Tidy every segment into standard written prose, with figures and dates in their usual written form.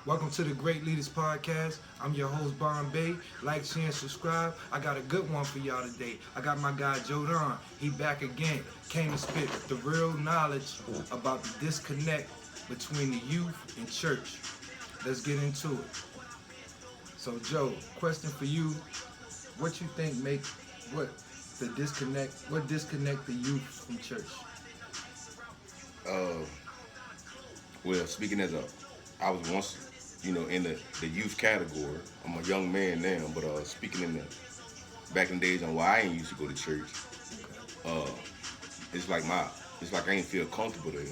Welcome to the Great Leaders Podcast. I'm your host, Bombay. Like, share, and subscribe. I got a good one for y'all today. I got my guy, Jodan. He back again. Came to spit the real knowledge about the disconnect between the youth and church. Let's get into it. So, Joe, question for you. What you think make what what disconnect the youth from church? Uh, well, speaking as I was once, in the youth category. I'm a young man now, but speaking in the back in the days on why I ain't used to go to church, uh, it's like it's like I ain't feel comfortable there.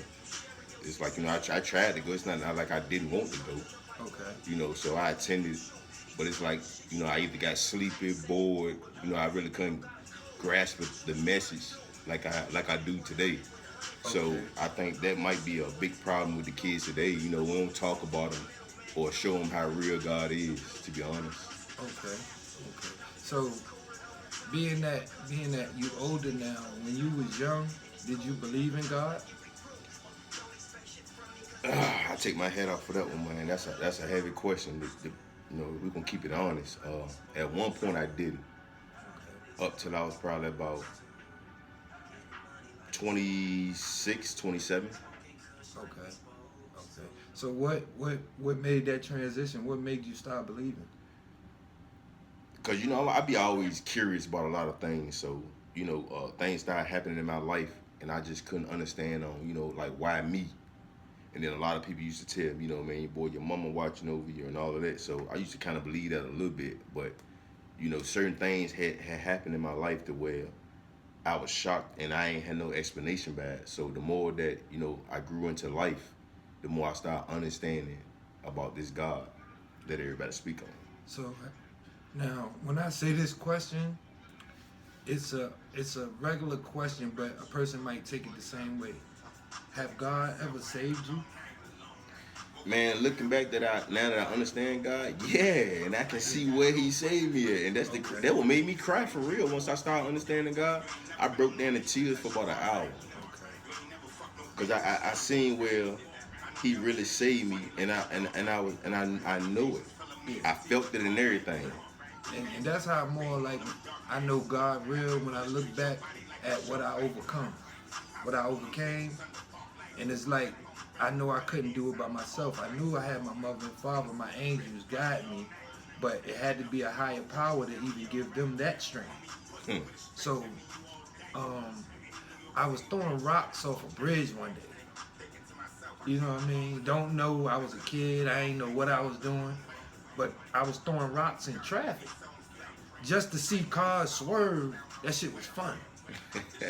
It's like I tried to go. It's not like I didn't want to go, Okay. so I attended, but it's like I either got sleepy, bored. I really couldn't grasp the message like I do today. So Okay. I think that might be a big problem with the kids today. We don't talk about them or show them how real God is. To be honest, Okay. Okay. So being that you older now, when you was young, did you believe in God? I take my hat off for that one, man. That's a heavy question. We're gonna keep it honest. At one point, I didn't. Up till I was probably about 26, 27. Okay. Okay. So what made that transition? What made you start believing? Cause I be always curious about a lot of things. So things started happening in my life, and I just couldn't understand on like why me. And then a lot of people used to tell me, man, boy, your mama watching over you and all of that. So I used to kind of believe that a little bit, but certain things had happened in my life to where I was shocked and I ain't had no explanation by it. So the more that I grew into life, the more I started understanding about this God that everybody speak on. So now, when I say this question, it's a regular question, but a person might take it the same way. Have God ever saved you? Man, looking back now that I understand God, yeah, and I can see where He saved me at, and Okay. that what made me cry for real. Once I started understanding God, I broke down in tears for about an hour, Okay. cause I seen where He really saved me, and I know it. Yeah. I felt it and everything. And that's how more like I know God real when I look back at what I overcome, what I overcame, and it's like I know I couldn't do it by myself. I knew I had my mother and father, my angels guide me, but it had to be a higher power to even give them that strength. Hmm. So um, I was throwing rocks off a bridge one day. You know what I mean? Don't know. I was a kid. I ain't know what I was doing, but I was throwing rocks in traffic just to see cars swerve. That shit was fun.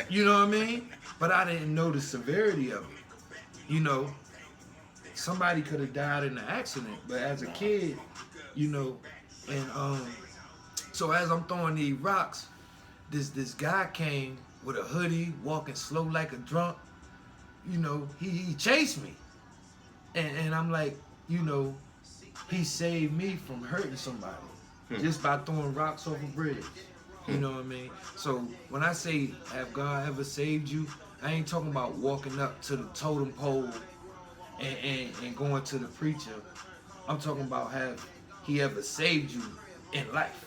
You know what I mean? But I didn't know the severity of it. Somebody could have died in the accident, but as a kid, you know, and so as I'm throwing these rocks, this guy came with a hoodie, walking slow like a drunk. He chased me, and I'm like, you know, he saved me from hurting somebody just by throwing rocks off a bridge. You know what I mean? So when I say have God ever saved you, I ain't talking about walking up to the totem pole and going to the preacher. I'm talking about have he ever saved you in life,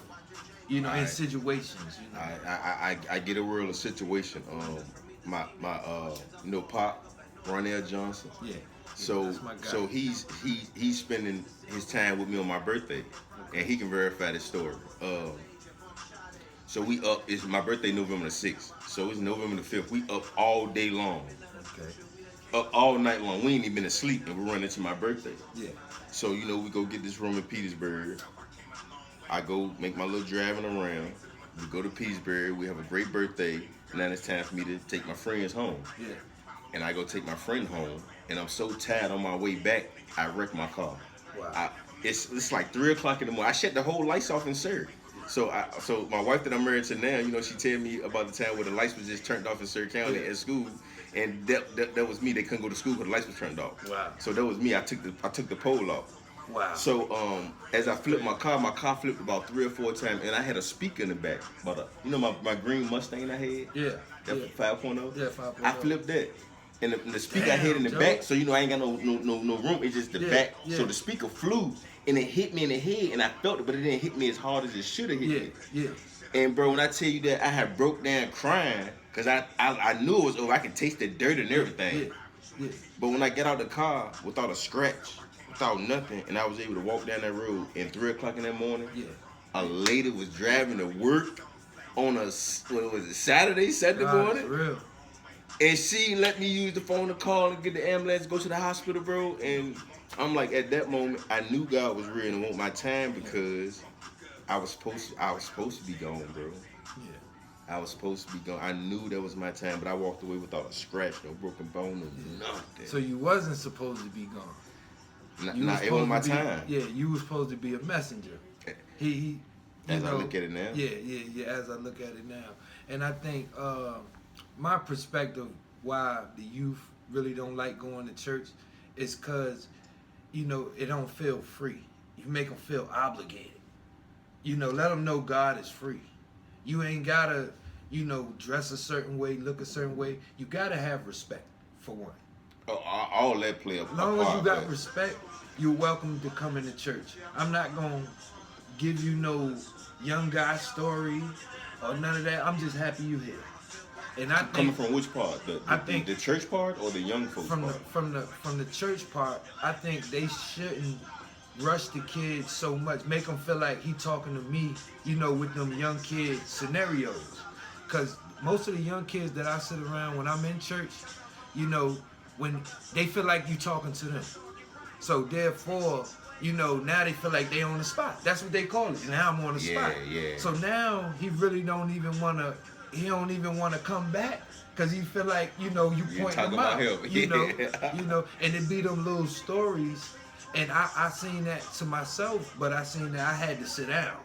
in I situations, I get a real situation. My Pop Ronell Johnson. Yeah, yeah, So that's my guy. so he's spending his time with me on my birthday, and he can verify this story. So we up. It's my birthday, November the 6th. So it's November the 5th. We up all day long, Okay. up all night long. We ain't even been asleep, and we run into my birthday. Yeah. So we go get this room in Petersburg. I go make my little driving around. We go to Petersburg. We have a great birthday. Now it's time for me to take my friends home. Yeah. And I go take my friend home, and I'm so tired on my way back, I wreck my car. Wow. It's like 3 o'clock in the morning. I shut the whole lights off in Surrey. So my wife that I'm married to now, she tell me about the time where the lights was just turned off in Surrey County Yeah. at school, and that was me. They couldn't go to school because the lights was turned off. Wow. So that was me. I took the pole off. Wow. So as I flipped my car flipped about 3 or 4 times, and I had a speaker in the back. But my green Mustang I had, Yeah. that Yeah. 5.0. Yeah, 5.0. I flipped that. and the speaker I Damn, hit in the Joe. back, so I ain't got no room. It's just the Yeah, back. yeah. So the speaker flew and it hit me in the head, and I felt it, but it didn't hit me as hard as it should have hit Yeah, me. yeah. And bro, when I tell you that I had broke down crying, cause I knew it was over. I could taste the dirt and everything. Yeah, yeah. But when I got out the car without a scratch, without nothing, and I was able to walk down that road at 3 o'clock in that morning, Yeah. a lady was driving to work on a Saturday God, morning, for real. and she let me use the phone to call and get the ambulance, go to the hospital, bro. And I'm like, at that moment, I knew God was real and want my time because I was supposed to be gone, bro. Yeah. I was supposed to be gone. I knew that was my time, but I walked away without a scratch, no broken bone, no nothing. So you wasn't supposed to be gone. You Nah, was it wasn't my supposed to be- time. Yeah, you was supposed to be a messenger. He As I look at it now. Yeah, as I look at it now. And I think my perspective why the youth really don't like going to church is because, it don't feel free. You make them feel obligated. Let them know God is free. You ain't gotta, dress a certain way, look a certain way. You gotta have respect, for one. All that play a As long as you part, got but- respect, you're welcome to come into church. I'm not gonna give you no young guy story or none of that. I'm just happy you here. And I Coming think from which part? I think- the church part or the young folks from the part? from the church part, I think they shouldn't rush the kids so much. Make them feel like he talking to me, with them young kid scenarios. Cause most of the young kids that I sit around when I'm in church, when they feel like you talking to them. So therefore, now they feel like they on the spot. That's what they call it. Now I'm on the spot. Yeah. So now he really don't even wanna come back. Cause he feel like, you point talking him out. about him. And it be them little stories. And I seen that to myself, but I seen that I had to sit down.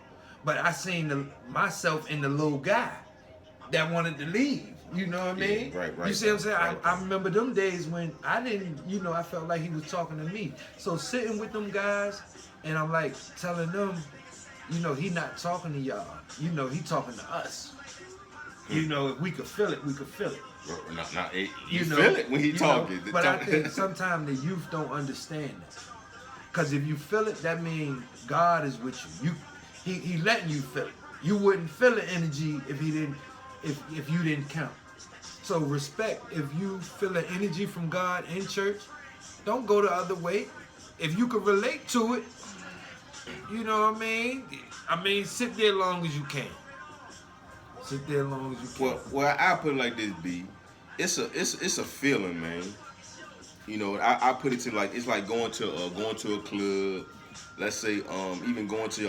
But I seen myself in the little guy that wanted to leave. You know what I mean? Right. You see what I'm saying? Right. I remember them days when I didn't, I felt like he was talking to me. So sitting with them guys, and I'm like telling them, he not talking to y'all. He talking to us. If we could feel it, we could feel it. You feel it when he talking. But I think sometimes the youth don't understand that. Because if you feel it, that means God is with you. He letting you feel it. You wouldn't feel the energy if you didn't count. So respect, if you feel the energy from God in church, don't go the other way. If you can relate to it, you know what I mean? Sit there as long as you can. Sit there as long as you can. Well, I put it like this, B. It's a feeling, man. I put it to like it's like going to a club. Let's say even going to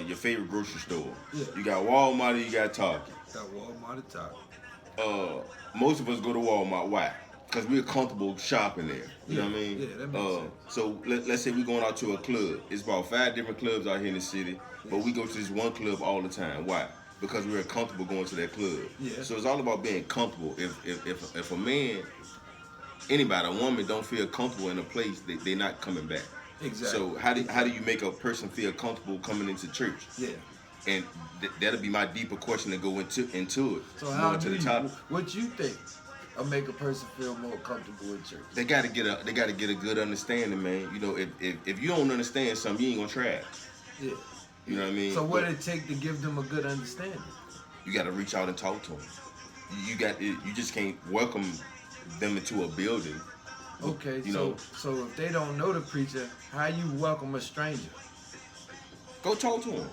your favorite grocery store. Yeah. You got Walmart, you got Target. Got Walmart at top. Most of us go to Walmart. Why? Because we're comfortable shopping there. You know what I mean? Yeah, that makes sense. So let's say we're going out to a club. It's about 5 different clubs out here in the city, but we go to this one club all the time. Why? Because we're comfortable going to that club. Yeah. So it's all about being comfortable. If a man, anybody, a woman don't feel comfortable in a place, they're not coming back. Exactly. So how do you make a person feel comfortable coming into church? Yeah. And that'll be my deeper question to go into it. So how Going to do the topic. what you think will make a person feel more comfortable in church? They gotta get a good understanding, man. If you don't understand something, you ain't gonna try it. Yeah. You know what I mean? So what But it take to give them a good understanding? you gotta reach out and talk to them. You just can't welcome them into a building. Okay, You so know. so if they don't know the preacher, how you welcome a stranger? Go talk to them.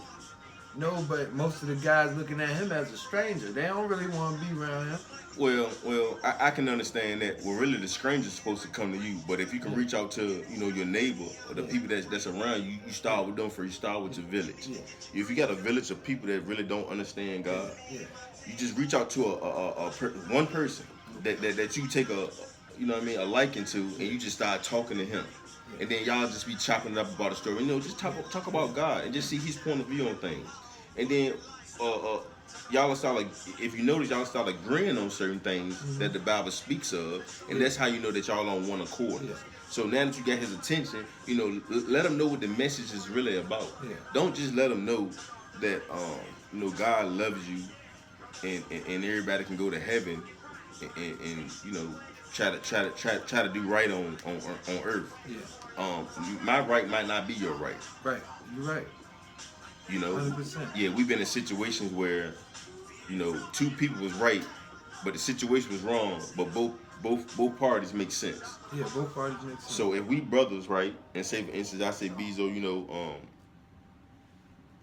No, but most of the guys looking at him as a stranger. They don't really want to be around him. Well, I can understand that. Well, really, the stranger's supposed to come to you. But if you can reach out to, your neighbor or the people that's around you, you start with them first. You start with your village. Yeah. If you got a village of people that really don't understand God, Yeah. you just reach out to one person that you take a liking to, and you just start talking to him. And then y'all just be chopping it up about a story. Just talk about God and just see his point of view on things. And then y'all will start if you notice, y'all start agreeing on certain things that the Bible speaks of, and that's how you know that y'all on one accord. Yeah. So now that you got his attention, let him know what the message is really about. Yeah. Don't just let him know that God loves you, and everybody can go to heaven, and try to do right on earth. Yeah. My right might not be your right. Right. You're right. You know. 100%. Yeah, we've been in situations where, two people was right, but the situation was wrong, but both parties make sense. Yeah, both parties make sense. So if we brothers, right, and say for instance, I say Bezo,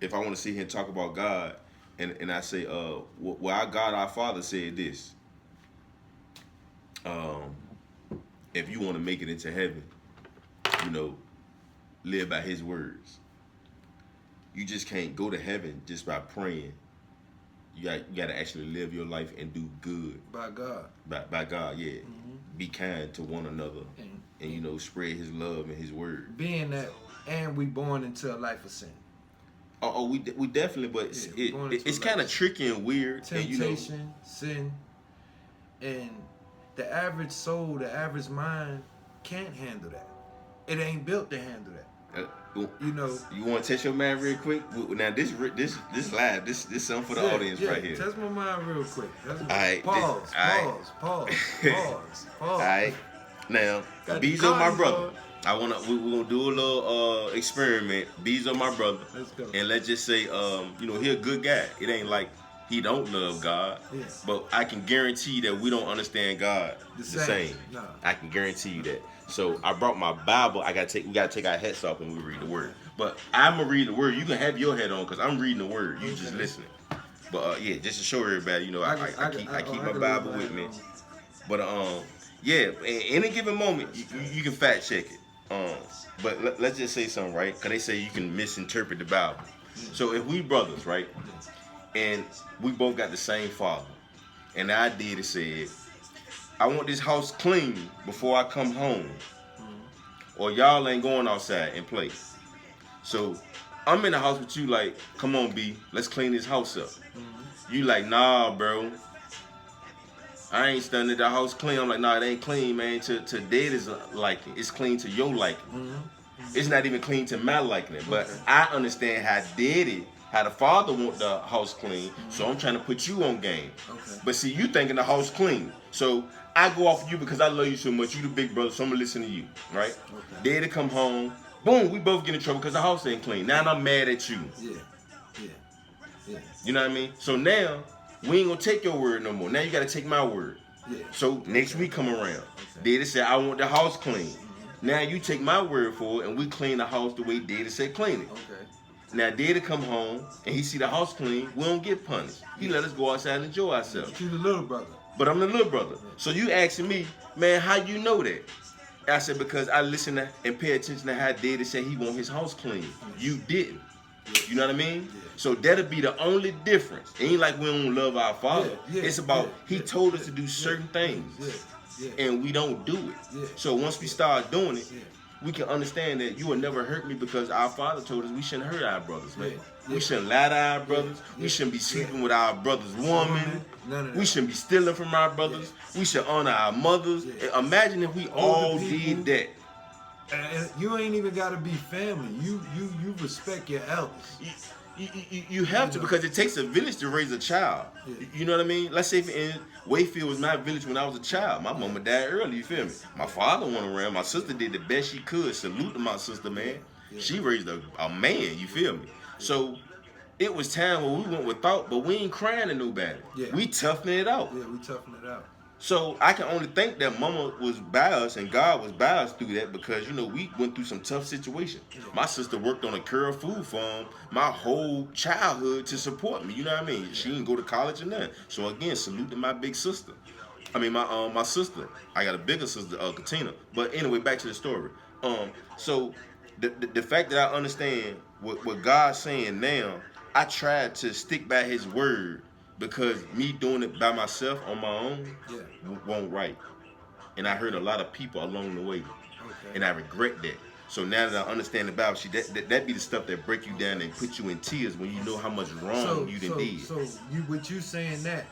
if I want to sit here and talk about God, and I say, well, our God, our Father said this. If you want to make it into heaven, live by His words. You just can't go to heaven just by praying. You got to actually live your life and do good. By God. By God, yeah. Mm-hmm. Be kind to one another, and spread His love and His word. Being that, and we born into a life of sin. We definitely, but it's kind of tricky and weird. Temptation, sin, and the average soul, the average mind can't handle that. It ain't built to handle that. You want to test your mind real quick? Now this live, this something for the audience right here. Test my mind real quick. All right, pause. All right, now Bezo, my brother. We're gonna do a little experiment. Bezo, my brother. Let's go. And let's just say, he a good guy. It ain't like he don't love God, but I can guarantee that we don't understand God the same. Nah. I can guarantee you that. So I brought my Bible. We gotta take our hats off when we read the word. But I'm gonna read the word. You can have your head on because I'm reading the word. You just listening. But just to show everybody, I keep my Bible with me. But any given moment you can fact check it. But let's just say something, right? Because they say you can misinterpret the Bible. So if we brothers, right, and we both got the same father, and the idea said, I want this house clean before I come home, or y'all ain't going outside and play. So I'm in the house with you like, come on, B, let's clean this house up. You like, nah, bro, I ain't studying the house clean. I'm like, nah, it ain't clean, man. To Daddy's liking, it's clean to your liking. It's not even clean to my liking. But I understand how the father want the house clean, so I'm trying to put you on game. But see, you thinking the house clean, so I go off of you because I love you so much. You the big brother, so I'm gonna listen to you, right? Daddy come home, boom, we both get in trouble because the house ain't clean. Now I'm mad at you. Yeah. You know what I mean? So now we ain't gonna take your word no more. Now you gotta take my word. So next week come around, Daddy said I want the house clean. Now you take my word for it, and we clean the house the way Daddy said clean it. Now Daddy come home and he see the house clean. We don't get punished. He let us go outside and enjoy ourselves. You the little brother. But I'm the little brother. So you asking me, man, how you know that? I said, because I listen to and pay attention to how Daddy said he want his house clean. You didn't. You know what I mean? So that'll be the only difference. It ain't like we don't love our father. It's about he told us to do certain things. And we don't do it. So once we start doing it, we can understand that you will never hurt me because our father told us we shouldn't hurt our brothers, man. We shouldn't lie to our brothers. We shouldn't be sleeping with our brother's woman. We shouldn't be stealing from our brothers. We should honor our mothers. Imagine if we all did that. And you ain't even got to be family. You respect your elders. You have to, because it takes a village to raise a child. You know what I mean? Let's say in Wayfield was my village when I was a child. My mama died early, you feel me? My father went around. My sister did the best she could. Salute to my sister, man. She raised a man, you feel me? So it was time when we went without, but we ain't crying to nobody. We toughening it out. We toughen it out. So I can only think that Mama was by us and God was by us through that because, we went through some tough situations. My sister worked on a Curl Food Farm my whole childhood to support me. You know what I mean? She didn't go to college or nothing. So again, salute to my big sister. I mean, my sister. I got a bigger sister, Katina. But anyway, back to the story. So the fact that I understand what God's saying now, I tried to stick by His word. Because me doing it by myself on my own won't right. And I hurt a lot of people along the way. And I regret that. So now that I understand the Bible, that be the stuff that break you down and put you in tears when you know how much wrong you done did. So with you saying that,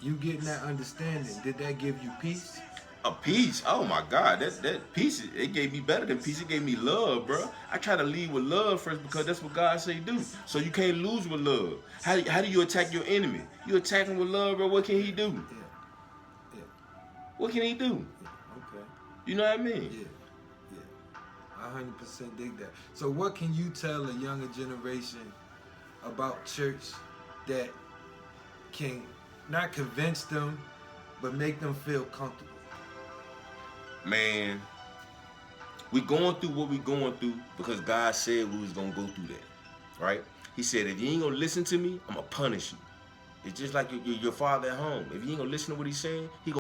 you getting that understanding, did that give you peace? A peace? Oh my God, that peace, it gave me better than peace. It gave me love, bro. I try to lead with love first because that's what God say do. So you can't lose with love. How do you attack your enemy? You attack him with love, bro. What can he do? What can he do? Okay. You know what I mean? Yeah. Yeah. I 100% dig that. So what can you tell a younger generation about church that can not convince them, but make them feel comfortable? Man, we going through what we going through because God said we was gonna go through that, right? He said, if you ain't gonna listen to me, I'm gonna punish you. It's just like your father at home. If you ain't gonna listen to what he's saying, he